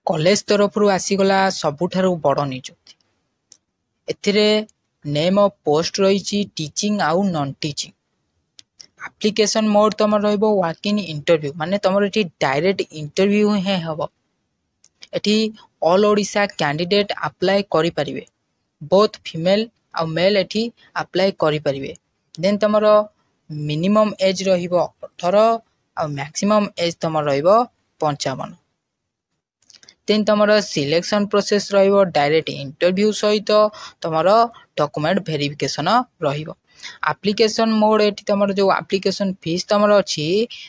College तरफ आसीगला सबुठारु बड़ नियुक्ति एथिरे नेम ऑफ पोस्ट रही टीचिंग आउ नॉन टीचिंग एप्लिकेशन मोड तुम रहिबो वॉक इन इंटरव्यू माने तुम एठी डायरेक्ट इंटरव्यू हे हबो एठी ऑल ओडिशा कैंडिडेट अप्लाई करि परिबे बोथ फीमेल आ मेल एठी अप्लाई करि परिबे देन तुमरो मिनिमम एज रहिबो 18 आ मैक्सिमम एज तुम रहिबो 55 देन तुमर सिलेक्शन प्रोसेस रहिबो डायरेक्ट इंटरव्यू सहित तुमर डॉक्यूमेंट वेरिफिकेशन रहिबो एप्लिकेशन मोड एठी तुमर जो एप्लिकेशन फीस तुमर अछि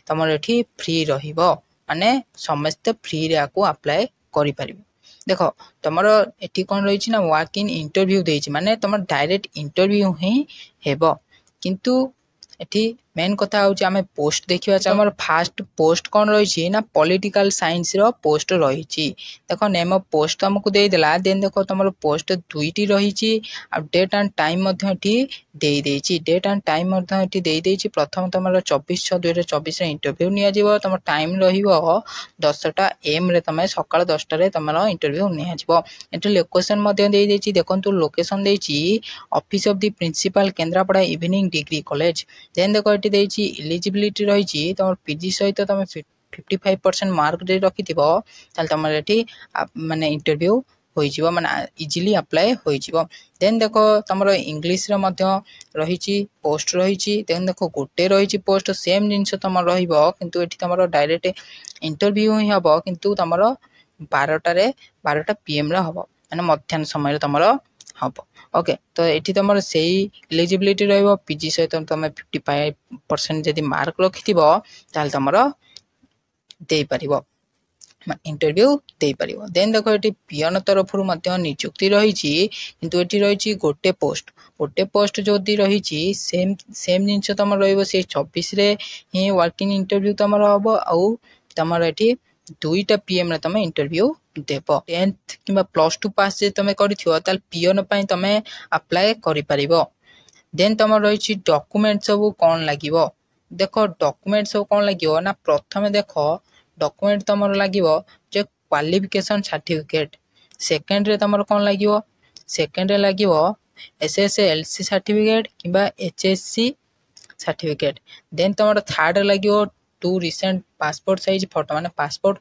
तुमर एठी फ्री रहिबो माने समस्त फ्री रे आको अप्लाई करि परिबो देखो तुमर एठी कोन रही छी ना वॉक इन इंटरव्यू देई छी माने तुमर डायरेक्ट इंटरव्यू ही हेबो किंतु एठी मेन कथा होची आमे पोस्ट देखिबा हमर फास्ट पोस्ट कोन रही छी ना पॉलिटिकल साइंस रो पोस्ट रही छी देखो नेम ऑफ पोस्ट हमकु देई देला देन देखो तमरो पोस्ट दुईटी रही छी आ डेट एंड टाइम मध्ये एठी देई देई छी डेट एंड टाइम मध्ये एठी देई देई छी प्रथम तमरो 24/6/2024 रे इंटरव्यू निया जीवो तमरो टाइम रहिबो 10टा एम रे तमे सकाळ 10टा रे तमरो इंटरव्यू निया जीवो एठी लोकेशन मध्ये देई देई छी देखंतु लोकेशन देई छी office of the principal Kendrapara evening degree college then देखो एठी देई छी एलिजिबिलिटी रही छी तमर पीजी सहित तमे 55% मार्क दे रखि थिबो ताल तमर एठी माने इंटरव्यू होई जीवो माने इजीली अप्लाई होई जीवो देन देखो तमरो इंग्लिश रे मध्ये रही छी पोस्ट रही छी देन देखो गोटे रही छी पोस्ट सेम जिंस तमर रहिबो किंतु एठी तमरो डायरेक्ट इंटरव्यू ही हबो किंतु तमरो 12टा पीएम रे हबो माने मध्याह्न समय रे तमरो हबो ओके तो एठी तमरो सेही एलिजिबिलिटी रहइबो पीजी सहित तमे 55% जदी मार्क रखिथिबो ताल तमरो देई परिबो इंटरव्यू देई परिबो देन देखो एठी पियन तरफ रु मध्य नियुक्ति रही छी किंतु एठी रही छी गोटे पोस्ट जदी रही छी सेम जिंस तमरो रहइबो से 24 रे ही वर्किंग इंटरव्यू तमरो हबो आउ तमरो एठी 2टा पीएम रे तमे इंटरव्यू देबो 10th किबा +2 पास जे तमे करिथियो ताल पियन पई तमे अप्लाई करि परिबो देन तमरो रही छी डॉक्यूमेंट सब कोन लागिवो देखो डॉक्यूमेंट सब कोन लागिवो ना प्रथमे देखो डॉक्यूमेंट तमरो लागिवो जे क्वालिफिकेशन सर्टिफिकेट सेकंड रे तमरो कोन लागिवो सेकंड रे लागिवो एसएसएलसी सर्टिफिकेट किबा एचएससी सर्टिफिकेट देन तमरो थर्ड रे लागिवो 2 रिसेंट पासपोर्ट साइज फोटो माने passport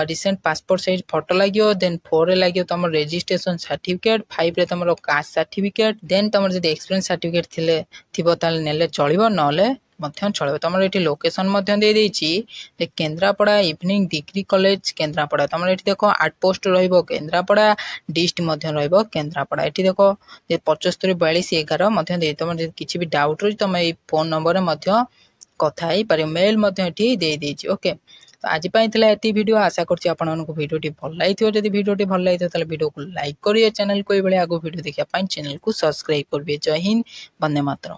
recent passport size photo लागियो देन 4 रे लागियो तमरो रजिस्ट्रेशन सर्टिफिकेट 5 रे तमरो कास्ट सर्टिफिकेट देन तमरो जदी एक्सपीरियंस सर्टिफिकेट थिले थिबो ताल नेले चलिबो नले मध्यन चलिबो तमरो एठी लोकेशन मध्यन दे देई छी जे Kendrapara evening degree college Kendrapara तमरो एठी देखो 8 पोस्ट रहिबो केंद्रापड़ा डिस्ट मध्यन रहिबो केंद्रापड़ा एठी देखो जे 754211 मध्यन दे तमरो जे किछि भी डाउट रहि तमे ए फोन नंबर रे मध्य कथा ही पारे मेल मध्य एठी दे देई छी ओके तो आज पई थिला एती वीडियो आशा करछि आपन को वीडियो टी भल लागिथियो जदी वीडियो टी भल लागिथियो ताले वीडियो को लाइक करियो चैनल को ए बेले आगो वीडियो देखिया पई चैनल को सब्सक्राइब करबे जय हिंद वंदे मातरम।